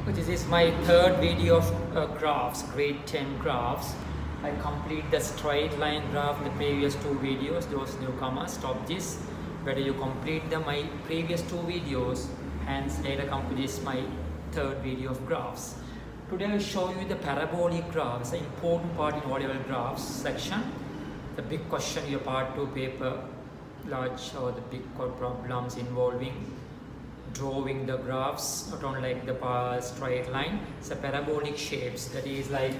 This is my third video of graphs, grade 10 graphs. I complete the straight line graph in the previous two videos. Those newcomers, stop this. Better you complete my previous two videos, hence later come to this my third video of graphs. Today I will show you the parabolic graph. It's an important part in O-level graphs section. The big question in your part 2 paper, large or the big problems involving drawing the graphs, not only like the straight line, it's a parabolic shapes, that is like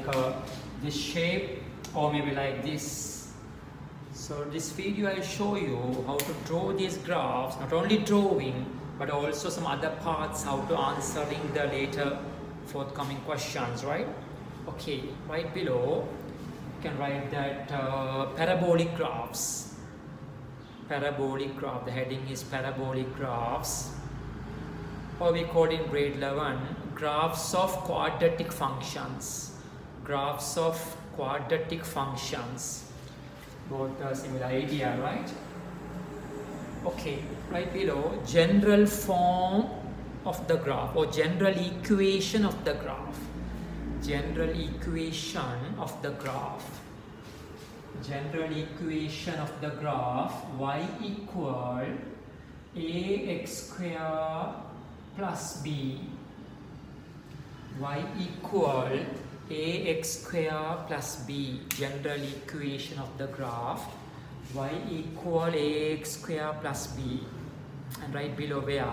this shape or maybe like this. So this video I show you how to draw these graphs, not only drawing but also some other parts, how to answering the later forthcoming questions, right? Okay, right below you can write that parabolic graphs. Parabolic graph, the heading is parabolic graphs, or we call in grade 11 graphs of quadratic functions. Graphs of quadratic functions, both a similar idea, right? Okay, right below, general form of the graph or general equation of the graph. General equation of the graph. General equation of the graph, y equal ax square plus b, y equal ax square plus b, general equation of the graph, y equal ax square plus b. And right below where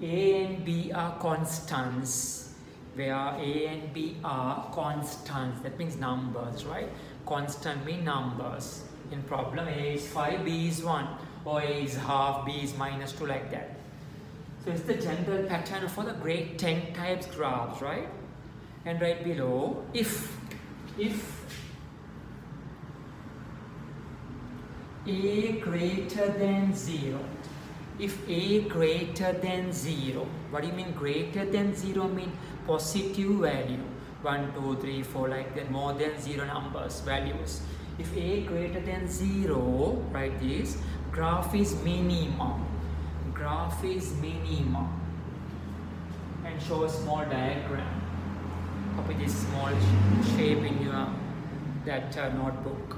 a and b are constants, where a and b are constants, that means numbers, right? Constant mean numbers. In problem, a is 5, b is 1, or a is half, b is minus 2, like that. So it's the general pattern for the grade 10 types graphs, right? And right below, if a greater than 0, if a greater than 0, what do you mean greater than 0? Mean positive value, 1, 2, 3, 4, like that, more than 0 numbers, values. If a greater than 0, write this, graph is minimum. Graph is minimum. And show a small diagram. Copy this small shape in your notebook.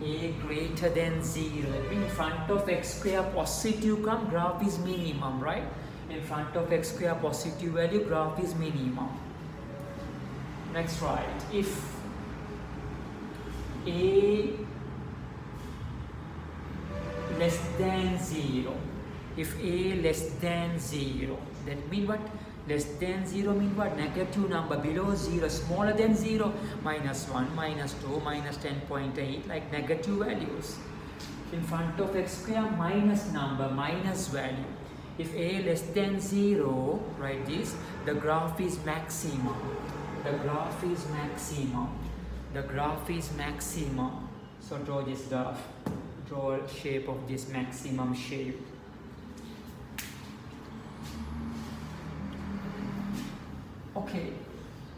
A greater than 0. In front of x square positive come, graph is minimum, right? In front of x square positive value, graph is minimum. Next, right? If a less than 0. If a less than 0, that mean what? Less than 0 mean what? Negative number, below 0, smaller than 0, minus 1, minus 2, minus 10.8, like negative values. In front of x square, minus number, minus value. If a less than 0, write this, the graph is maximum. The graph is maximum. The graph is maximum. So draw this graph. Draw a shape of this maximum shape. Okay,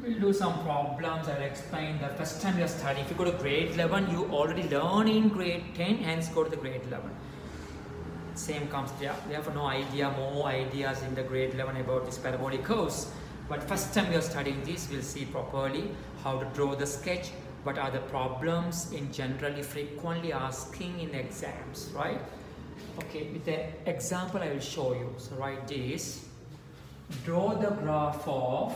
we'll do some problems. I'll explain the first time you're studying. If you go to grade 11, you already learn in grade 10, hence go to the grade 11. Same comes there. We have no idea, more ideas in the grade 11 about this parabolic curves. But first time you're studying this, we'll see properly how to draw the sketch. What are the problems in generally frequently asking in exams, right? Okay, with the example I will show you. So write this. Draw the graph of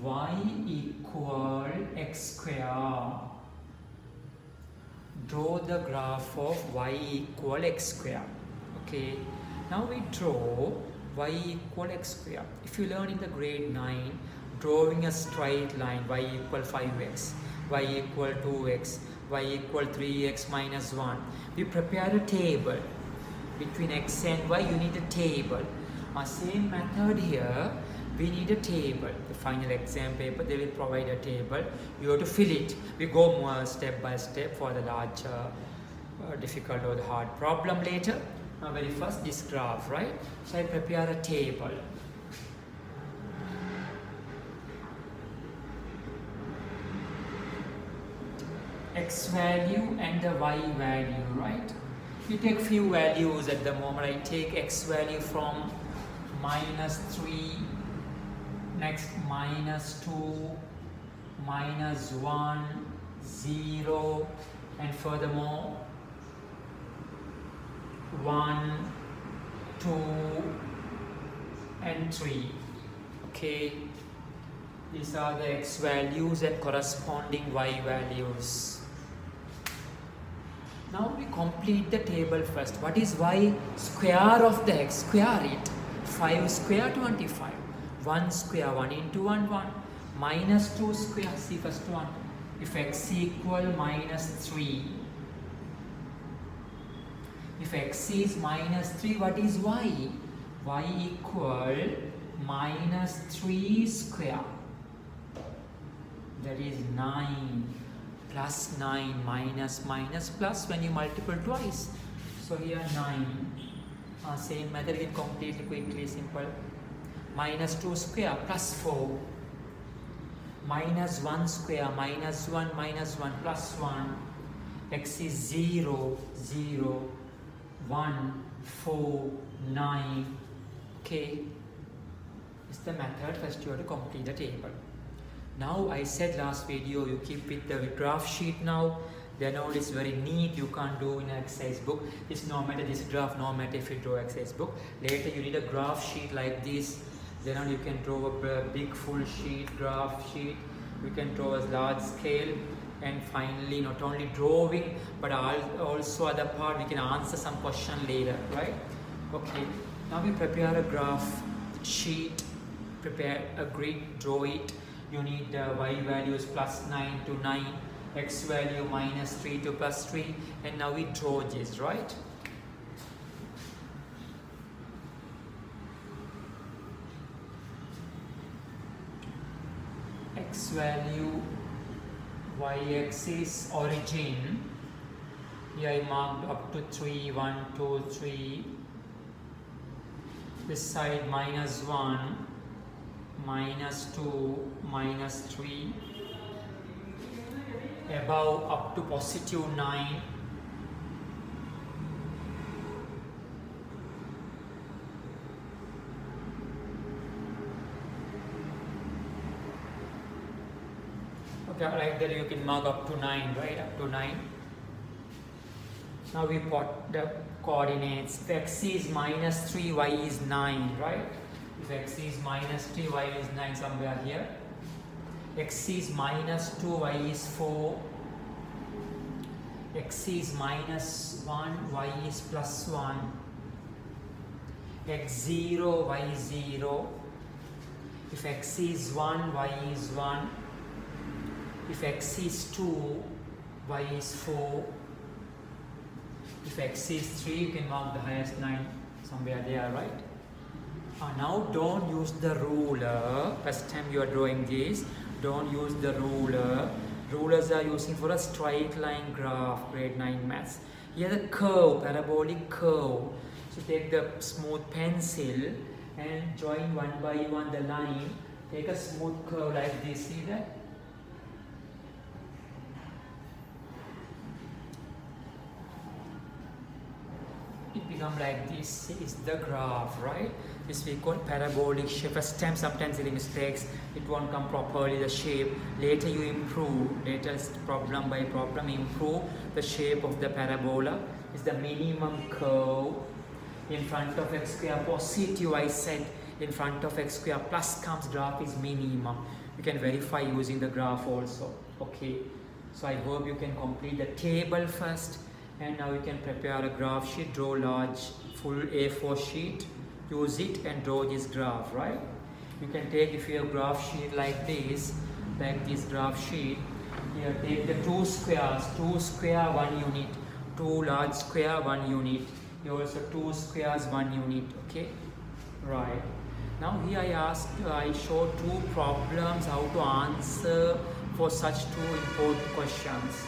y equal x square. Draw the graph of y equal x square. Okay, now we draw y equal x square. If you learn in the grade 9, drawing a straight line, y equal 5x, y equal 2x, y equal 3x minus 1. We prepare a table. Between x and y, you need a table. Same method here, we need a table. The final exam paper, they will provide a table. You have to fill it. We go more step by step for the large, difficult or the hard problem later. Now very first, this graph, right? So I prepare a table. X value and the y value, right? We take few values at the moment. I take x value from -3, next -2, -1, 0, and furthermore 1, 2, and 3. Okay, these are the x values and corresponding y values. Now we complete the table first. What is y? Square of the x, square it. 5 square 25. 1 square, 1 into 1, 1. -2 square, see first one. If x equal -3. If x is -3, what is y? Y equal -3 square. That is 9. Plus 9 minus minus plus when you multiple twice. So here 9. Same method again, completely quickly simple. -2 square plus 4. -1 square -1 plus 1. X is 0, 0, 1, 4, 9. Okay. It's the method. First you have to complete the table. Now I said last video you keep with the graph sheet now. Then all is very neat, you can't do in an exercise book. It's no matter this graph, no matter if you draw exercise book. Later you need a graph sheet like this. Then on you can draw a big full sheet, graph sheet. You can draw a large scale. And finally not only drawing but also other part we can answer some question later, right? Okay, now we prepare a graph sheet, prepare a grid, draw it. You need y values +9 to 9, x value -3 to +3, and now we draw this, right? X value, y-axis, origin. Here I marked up to 3, 1, 2, 3. This side -1. -2, -3, above up to +9, okay, like that you can mark up to 9, right? Up to 9. Now we put the coordinates. If x is -3, y is 9, right? If x is -3, y is 9 somewhere here. X is -2, y is 4. X is -1, y is +1. X0, y is 0. If x is 1, y is 1. If x is 2, y is 4. If x is 3, you can mark the highest 9 somewhere there, right? Now don't use the ruler. First time you are drawing this, don't use the ruler. Rulers are using for a straight line graph, grade 9 maths. Here the curve, parabolic curve. So take the smooth pencil and join one by one the line. Take a smooth curve like this, see that? It becomes like this is the graph, right? This we call parabolic shape. First time sometimes there are mistakes, it won't come properly the shape. Later you improve, later problem by problem improve the shape of the parabola. Is the minimum curve. In front of x square positive, I said in front of x square plus comes graph is minimum. You can verify using the graph also. Okay, so I hope you can complete the table first. And now you can prepare a graph sheet, draw large full A4 sheet, use it and draw this graph, right? You can take, if you have graph sheet like this graph sheet, here take the 2 squares, 2 square 1 unit, 2 large square 1 unit, here also 2 squares 1 unit, okay? Right. Now here I show 2 problems how to answer for such 2 important questions.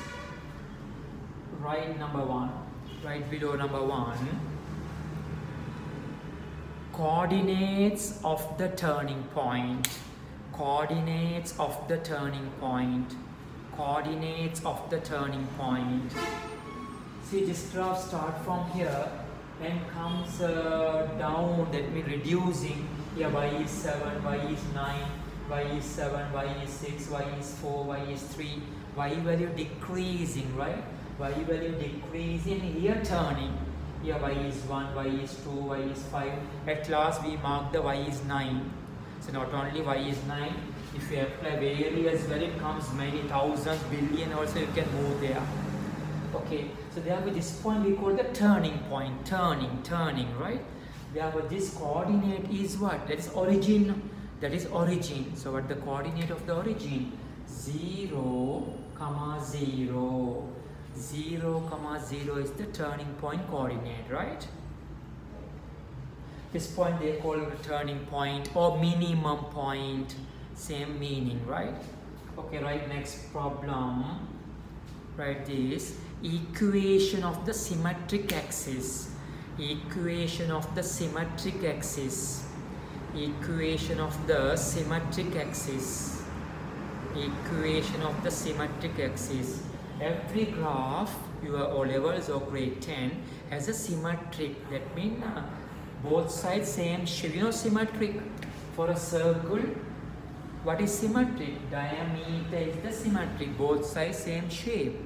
Right, number 1, right below number 1, coordinates of the turning point, coordinates of the turning point, coordinates of the turning point. See, this graph start from here and comes down, that means reducing. Here y is 7, y is 9, y is 7, y is 6, y is 4, y is 3, y value decreasing, right? Y value decreasing, here turning. Here y is 1, y is 2, y is 5. At last we mark the y is 9. So not only y is 9, if you apply various value, it comes many thousands, billion also you can move there. Okay, so therefore this point we call the turning point, turning, right? Therefore this coordinate is what? That is origin. That is origin. So what the coordinate of the origin? 0, 0. 0, 0 is the turning point coordinate, right? This point they call the turning point or minimum point. Same meaning, right? Okay, right, next problem. Write this. Equation of the symmetric axis. Equation of the symmetric axis. Equation of the symmetric axis. Equation of the symmetric axis. Every graph, your O levels or grade 10, has a symmetric. That means both sides same shape. You know symmetric for a circle. What is symmetric? Diameter is the symmetric. Both sides same shape.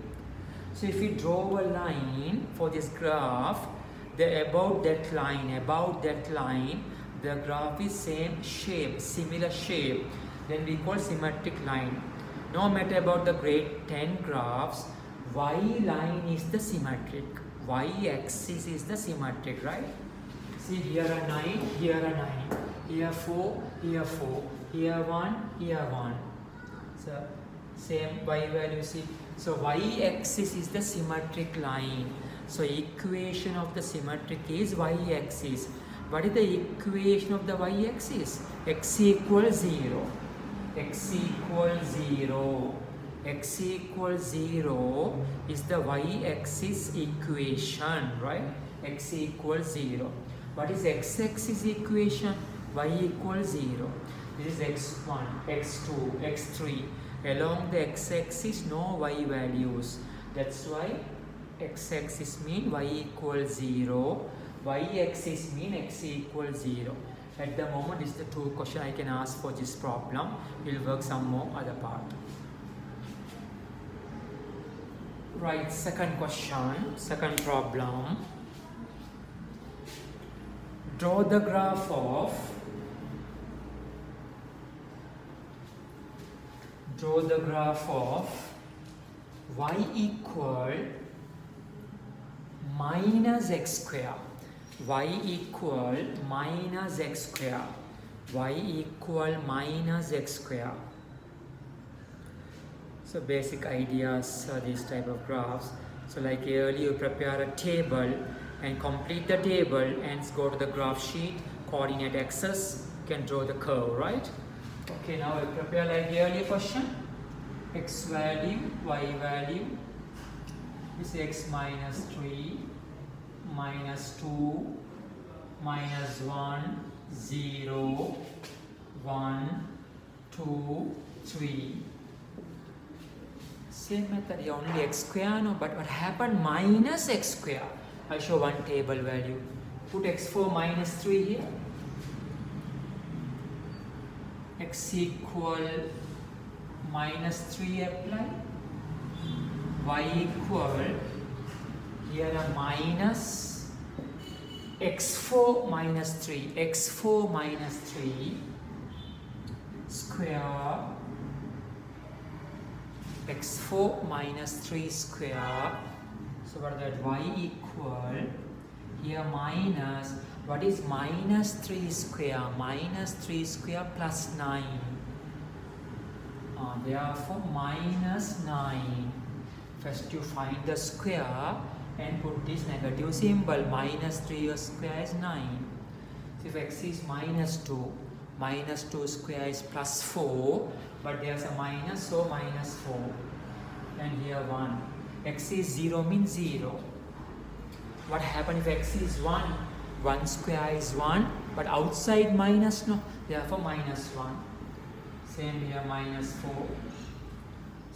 So if we draw a line for this graph, about that line, the graph is same shape, similar shape. Then we call symmetric line. No matter about the grade 10 graphs, y line is the symmetric. Y axis is the symmetric, right? See, here a 9, here a 9, here 4, here 4, here 1, here 1. So same y value, see. So y axis is the symmetric line. So equation of the symmetric is y axis. What is the equation of the y axis? X equals 0. X equals 0. X equals 0 is the y axis equation, right? X equals 0. What is x axis equation? Y equals 0. This is x1, x2, x3. Along the x axis, no y values. That's why x axis mean y equals 0. Y axis mean x equals 0. At the moment, this is the two question I can ask for this problem. We'll work some more other part. Right, second question, second problem. Draw the graph of y equal minus x square. Y equal minus x square. Y equal minus x square. So basic ideas are these type of graphs. So like earlier you prepare a table and complete the table and go to the graph sheet, coordinate axis, you can draw the curve, right? Okay, now I prepare like the earlier question. X value, y value. This is x minus 3, minus 2, minus 1, 0, 1, 2, 3. Same method, here only x square, no, but what happened? Minus x square. I show one table value. Put x4 minus 3 here. X equal minus 3 apply. Y equal, here a minus x4 minus 3. x4 minus 3 square. x4 minus 3 square. So what is that? Y equal, here minus, what is minus 3 square? Minus 3 square plus 9. Therefore minus 9. First you find the square and put this negative symbol. Minus 3 square is 9. So if x is minus 2, minus 2 square is plus 4, but there's a minus, so minus 4. And here 1. X is 0 means 0. What happens if x is 1? 1 square is 1, but outside minus, no, therefore minus 1. Same here, minus 4.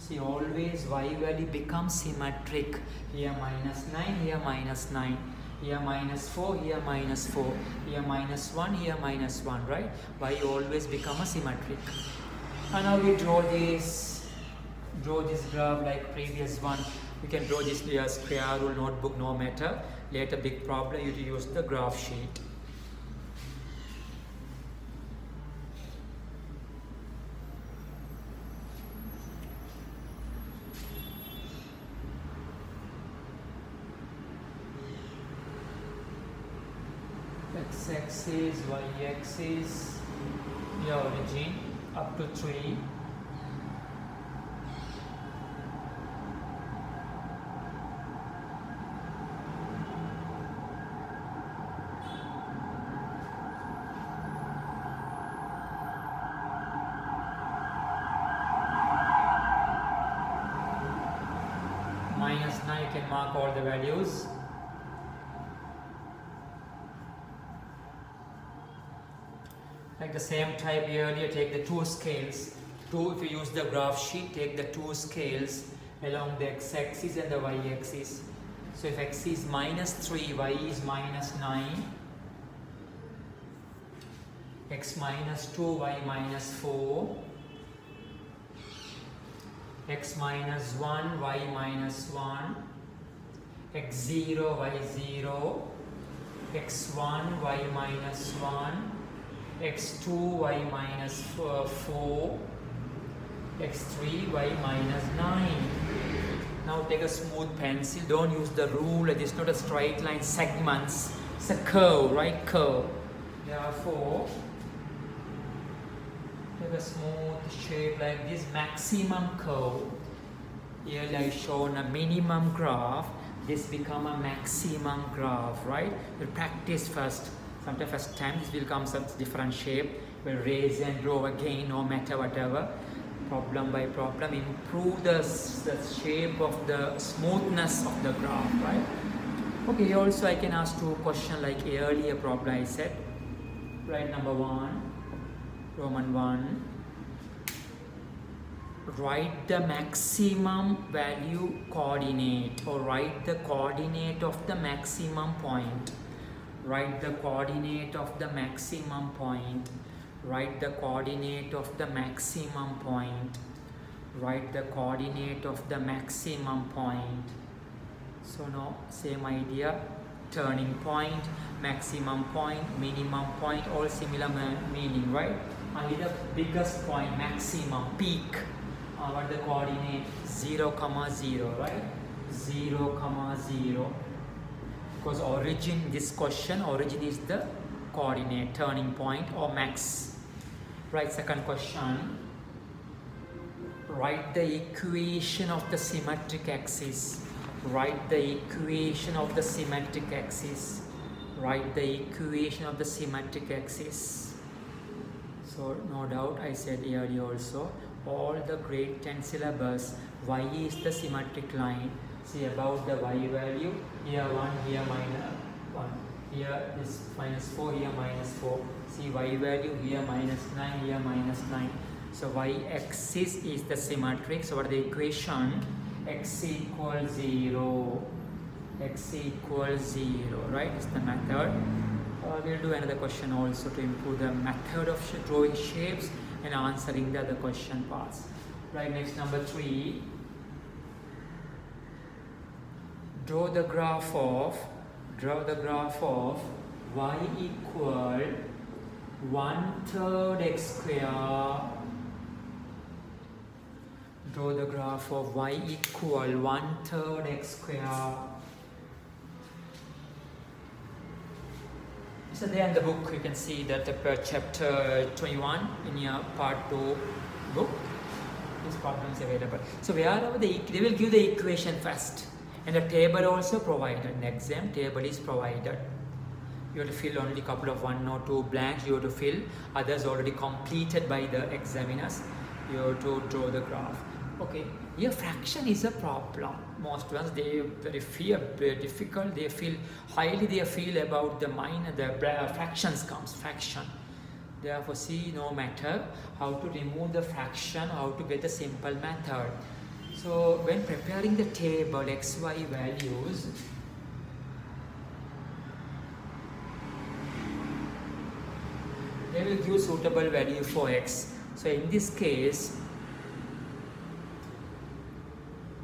See, always y value becomes symmetric. Here minus 9, here minus 9. Here minus 4, here minus 4. Here minus 1, here minus 1, right? Y always become a symmetric. And now we draw this graph like previous one. You can draw this via square rule notebook, no matter. Later big problem, you use the graph sheet. X-axis, y-axis, your origin up to 3. Minus 9, you can mark all the values. Like the same type earlier, take the two scales. If you use the graph sheet, take the two scales along the x-axis and the y-axis. So if x is minus 3, y is minus 9, x minus 2, y minus 4, x minus 1, y minus 1, x0, y 0, x1, y minus 1, x2, y minus 4, x3, y minus 9. Now take a smooth pencil, don't use the ruler, it is not a straight line, segments, it's a curve, right, curve. Therefore, take a smooth shape like this, maximum curve. Here I have shown a minimum graph, this become a maximum graph, right? You practice first. Sometimes first time this will come some different shape. We'll raise and draw again, no matter whatever. Problem by problem, improve the shape of the smoothness of the graph, right? Okay, also I can ask two questions like earlier problem I said. Right, number 1, Roman 1. Write the maximum value coordinate, or write the coordinate of the maximum point. Write the coordinate of the maximum point. Write the coordinate of the maximum point. Write the coordinate of the maximum point. So now same idea, turning point, maximum point, minimum point, all similar meaning, right? Only the biggest point, maximum, peak. What the coordinate? 0, 0, right? 0, 0. Because origin, this question, origin is the coordinate, turning point or max. Right, second question. Write the equation of the symmetric axis. Write the equation of the symmetric axis. Write the equation of the symmetric axis. So no doubt I said earlier also, all the grade 10 syllabus, y is the symmetric line. See about the y value, here 1, here minus 1, here is minus 4, here minus 4. See y value, here minus 9, here minus 9. So y-axis is the symmetric. So what the equation? X equals 0. X equals 0, right? It's the method. We'll do another question also to improve the method of drawing shapes and answering the other question parts. Right, next number 3. Draw the graph of y equal 1/3 x square. Draw the graph of y equal 1/3 x square. So there in the book you can see that chapter 21 in your part 2 book, this problem is available. So wherever they will give the equation first, and the table also provided. In the exam table is provided. You have to fill only a couple of 1 or 2 blanks. You have to fill, others already completed by the examiners. You have to draw the graph. Okay, here fraction is a problem. Most ones they very difficult. They feel highly. They feel about the fractions comes fraction. Therefore, see, no matter how to remove the fraction, how to get the simple method. So when preparing the table xy values, they will give suitable value for x. So in this case,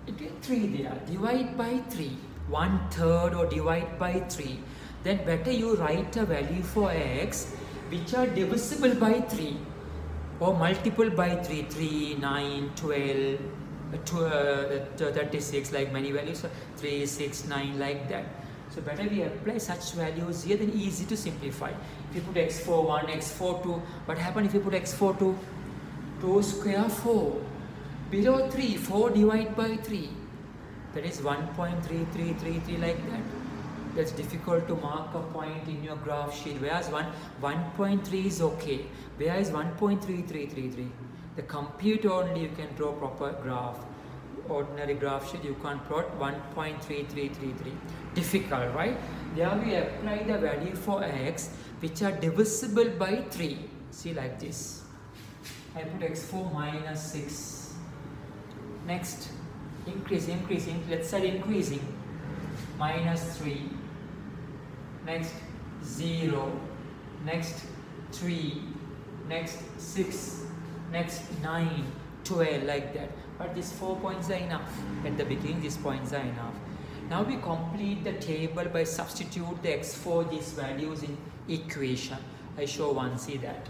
it will 3 there. Divide by 3. 1/3 or divide by 3. Then better you write a value for x which are divisible by 3 or multiple by 3. 3, 9, 12, 36, like many values. 3, 6, 9, like that. So better we apply such values here, then easy to simplify. If you put x4 1, x4 2, what happens if you put x4 2? 2 square 4. Below 3, 4 divided by 3. That is 1.3333, like that. That's difficult to mark a point in your graph sheet. Whereas 1.3 is okay. Whereas 1.3333. The computer only you can draw proper graph. Ordinary graph sheet you can't plot 1.3333. Difficult, right? There we apply the value for x which are divisible by 3. See, like this. I put x4 minus 6. Next, increasing. Let's start increasing. Minus 3. Next, 0. Next, 3. Next, 6. Next, 9, 12, like that. But these 4 points are enough. At the beginning, these points are enough. Now we complete the table by substitute the x4, these values in equation. I show one, see that.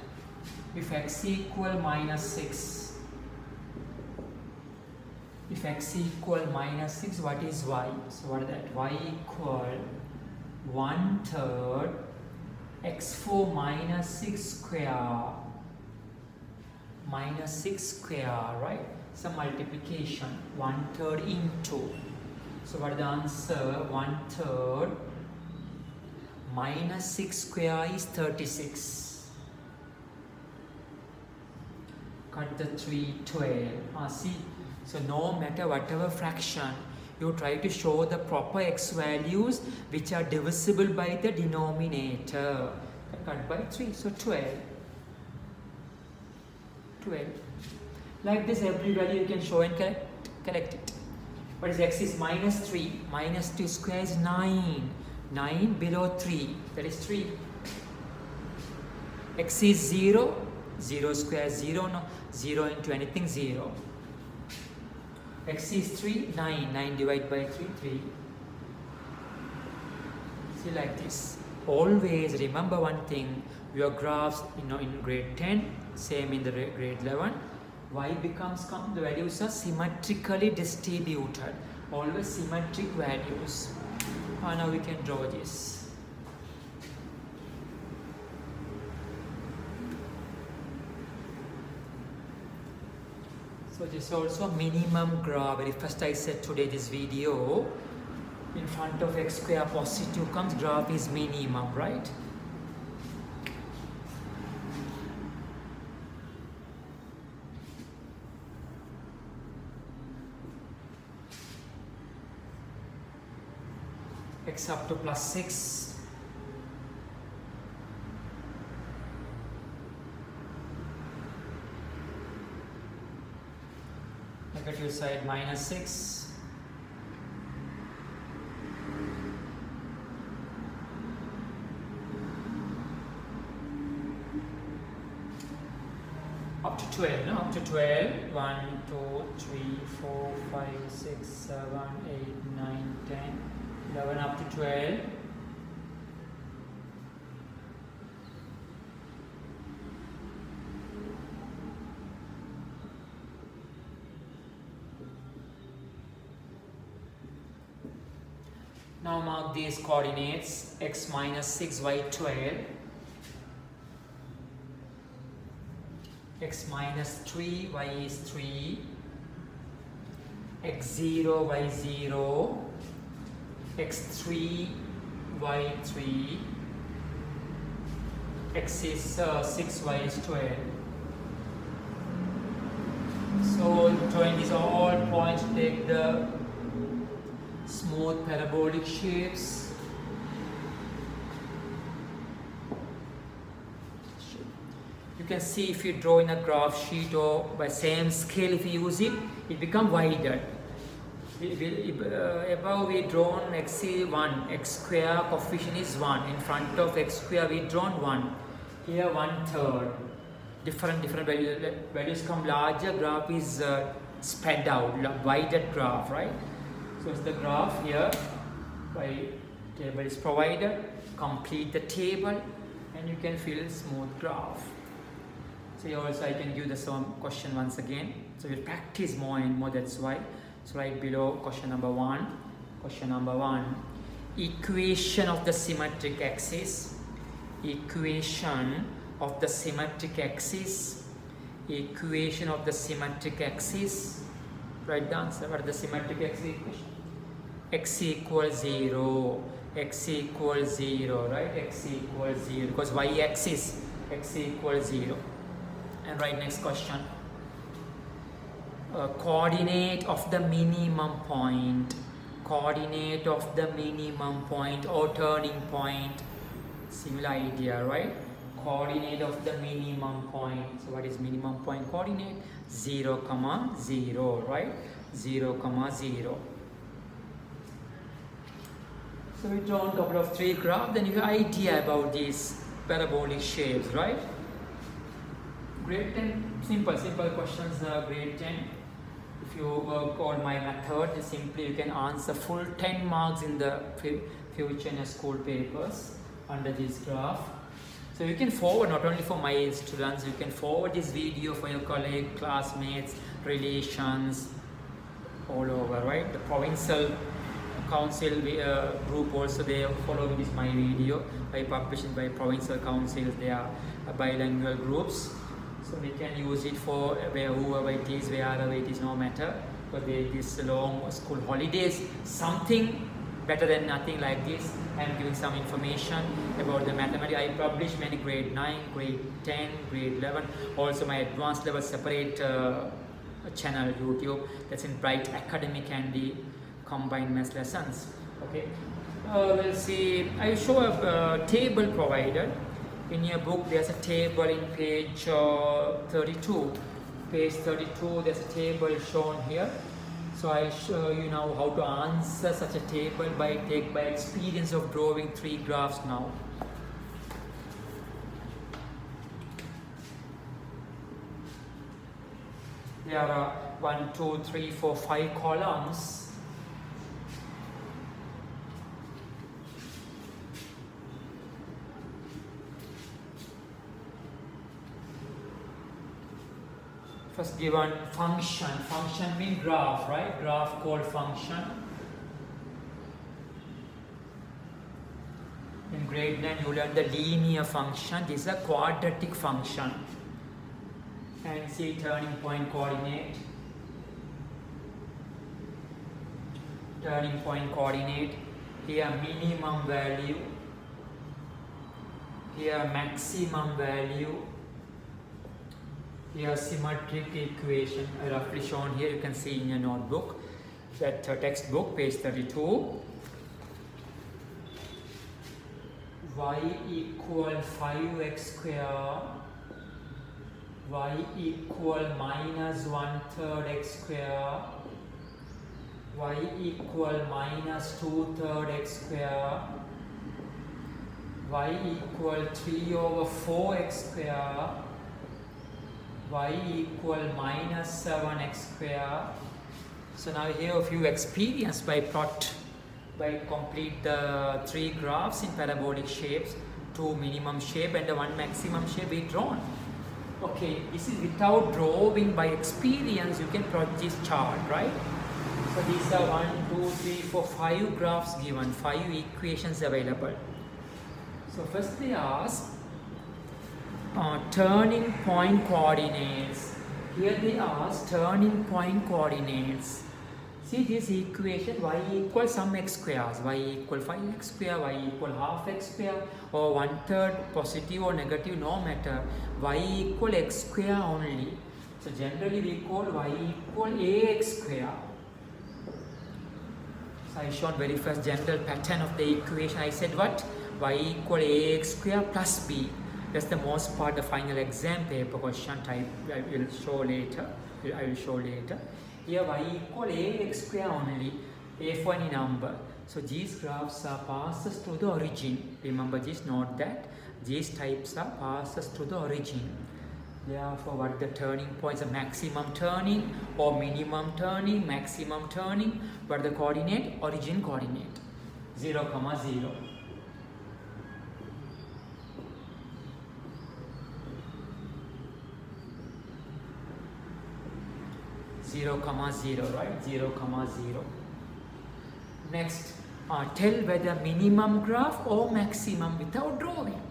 If x equal minus 6, if x equal minus 6, what is y? So what is that? Y equal 1/3 x4 minus 6 square minus 6 square, right? Some multiplication, 1/3 into. So what is the answer? 1/3 minus 6 square is 36. Cut the 3, 12. See, so no matter whatever fraction, you try to show the proper x values which are divisible by the denominator. Cut by 3, so 12. 12. Like this, every value you can show and collect it. What is x is minus 3. Minus 2 square is 9. 9 below 3. That is 3. X is 0. 0 square 0. No. 0 into anything 0. X is 3. 9. 9 divided by 3. 3. See, like this. Always remember one thing. Your graphs, in grade 10, same in the grade 11. Y becomes, the values are symmetrically distributed. Always symmetric values. Now we can draw this. So this is also a minimum graph. Very first I said today this video, in front of x square positive comes, graph is minimum, right? X up to plus 6. Negative side minus 6. Up to 12, no? Up to 12. 1, 2, 3, 4, 5, 6, 7, 8, 9, 10. 11 up to 12. Now mark these coordinates, x minus 6, y 12, x minus 3, y is 3, x0, y 0, x3, y3, x is 6, y is 12. So join these all points, take the smooth parabolic shapes. You can see if you draw in a graph sheet or by same scale if you use it, it becomes wider. Above we drawn x is 1, x square coefficient is 1. In front of x square we drawn 1. Here 1/3. Different values come larger, graph is spread out, wider graph, right? So it's the graph here, by table is provided, complete the table and you can fill smooth graph. So here also I can give the same question once again. So we'll practice more and more, that's why. So right below question number 1. Question number 1. Equation of the symmetric axis. Equation of the symmetric axis. Equation of the symmetric axis. Write down, so what is the symmetric axis equation? X equals 0. X equals 0, right? X equals 0 because y-axis x equals 0. And right, next question. Coordinate of the minimum point. Coordinate of the minimum point or turning point. Similar idea, right? Coordinate of the minimum point. So what is minimum point coordinate? 0, 0, right? 0, 0. So we drawn a couple of 3 graphs, then you have an idea about these parabolic shapes, right? Grade 10, simple questions, grade 10. If you work on my method, simply you can answer full 10 marks in the future in your school papers under this graph. So you can forward, not only for my students, you can forward this video for your colleague, classmates, relations, all over, right? The provincial council group also, they follow this my video by publishing by provincial councils. They are bilingual groups, so we can use it for whoever it is, wherever it is, no matter. But this long school holidays, something better than nothing like this. I am giving some information about the mathematics. I publish many grade 9, grade 10, grade 11, also my advanced level separate channel YouTube, that's in Bright Academic and the combined math lessons. Okay, we'll see. I show a table provided in your book. There's a table in page 32. Page 32, there's a table shown here. So I'll show you now how to answer such a table by experience of drawing 3 graphs now. There are 1, 2, 3, 4, 5 columns. First given function. Function means graph, right? Graph called function. In grade 9 you learn the linear function. This is a quadratic function. And see turning point coordinate. Turning point coordinate. Here minimum value. Here maximum value. Here symmetric equation roughly shown here. You can see in your notebook, that textbook, page 32. Y equal 5x square. Y equal minus 1/3 x square. Y equal minus 2/3 x square. Y equal 3/4 x square. Y equal minus 7x square. So now here a few experience by complete the 3 graphs in parabolic shapes, 2 minimum shape and the 1 maximum shape we drawn. Okay, this is without drawing. By experience you can plot this chart, right? So these are 1, 2, 3, 4, 5 graphs given, 5 equations available. So first they ask turning point coordinates. Here they ask turning point coordinates. See this equation, y equal some x squares, y equal 5x square, y equal half x square, or 1/3, positive or negative, no matter. Y equal x square only. So generally we call y equal ax square. So I showed very first general pattern of the equation. I said what? Y equal ax square plus b. That's the most part, the final exam paper question type. I will show later. Here y equal ax square only, a for any number. So these graphs are passes to the origin. Remember this, note that these types are passes to the origin. Therefore, what the turning points are: maximum turning or minimum turning, maximum turning. What the coordinate? Origin coordinate. 0, 0. 0, 0, right? 0, 0. Next, tell whether minimum graph or maximum without drawing.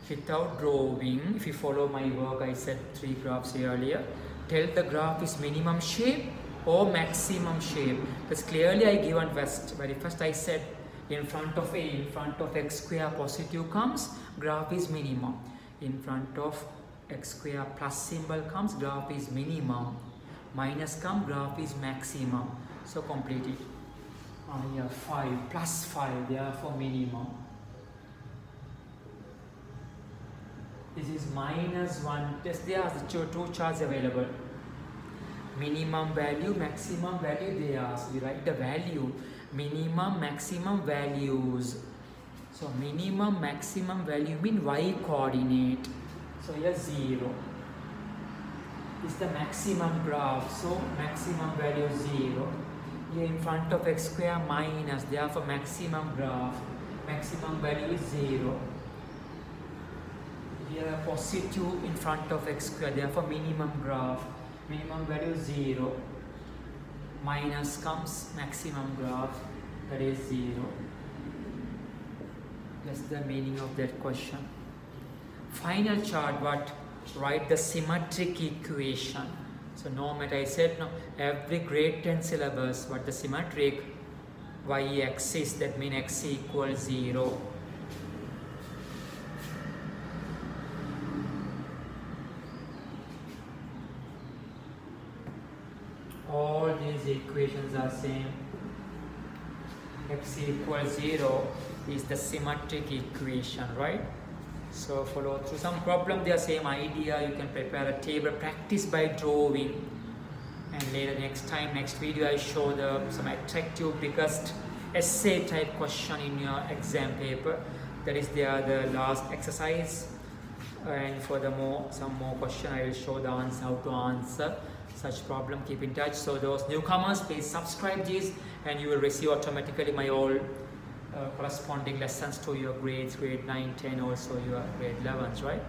Without drawing, if you follow my work, I said 3 graphs earlier. Tell the graph is minimum shape or maximum shape. That's clearly I given very first I said in front of a, in front of x square positive comes, graph is minimum. In front of x square plus symbol comes, graph is minimum. Minus come, graph is maximum. So complete it. Here 5 plus 5, therefore minimum. This is minus 1. There are the two charts available. Minimum value, maximum value, they ask. We write the value. Minimum, maximum values. So minimum, maximum value mean y coordinate. So here 0 is the maximum graph. So maximum value 0. Here in front of x square minus, therefore maximum graph. Maximum value is 0. Here positive in front of x square, therefore minimum graph. Minimum value 0. Minus comes maximum graph, that is 0. That's the meaning of that question. Final chart, what? Write the symmetric equation. So no matter, I said no, every grade 10 syllabus, what the symmetric y-axis, that means x equals 0. All these equations are same. X equals 0 is the symmetric equation, right? So follow through some problem, they are same idea. You can prepare a table, practice by drawing, and later next video I show some attractive biggest essay type question in your exam paper. That is the last exercise, and for some more question I will show the answer, how to answer such problem. Keep in touch. So those newcomers, please subscribe this and you will receive automatically my all corresponding lessons to your grades, grade 9, 10, also your grade 11s, right?